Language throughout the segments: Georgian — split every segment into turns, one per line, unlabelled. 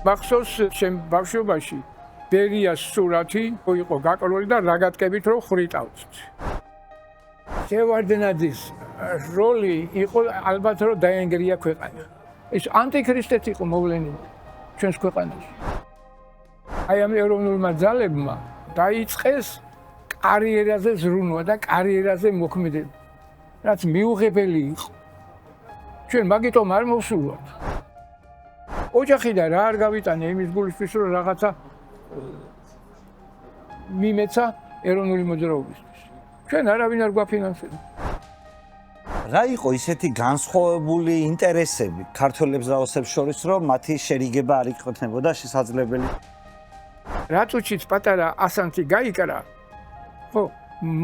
მახსოვს ჩემ ბავშვობაში ბერიას სურათი იყო გაყოლული და რაგატკებით რომ ხრიტავთ. შევარდნაძის როლი იყო ალბათ რომ დაენგრია ქვეყანა. ეს ანტიქრისტეთ იყო მოვლენილი ჩვენს ქვეყანაში. აი ამ ეროვნულმა ძალებმა დაიწყეს კარიერაზე ზრუნვა და კარიერაზე მოქმედება, რაც მიუღებელი იყო. ჩვენ მაგიტომ არ მოვსულოთ. ოჯახიდან რა არ გავიტანე იმის გულისთვის რომ რაღაცა მიმეცა ეროვნული მოძრაობისთვის. ჩვენ არავინ არ გვაფინანსებდა.
რა იყო ისეთი განსხვავებული ინტერესები ქართველებს და ოსებს შორის, რომ მათი შერიგება არ იქნებოდა შესაძლებელი?
რაც უჩიც პატარა ასანთი გაიკრა, ხო,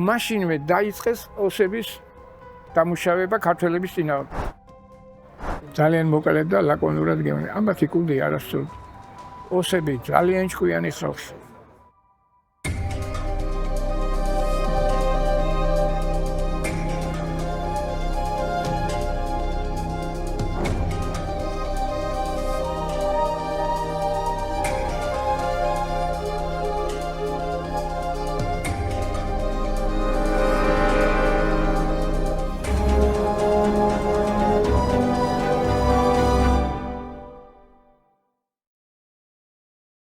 მაშინვე დაიწყეს ოსების დამუშავება ქართველების წინააღმდეგ. ძალიან მოკლედ და ლაკონურად გემოვნე. ამათი კუდი არასწორად. ოსები ძალიან ჭკვიანი ხალხია.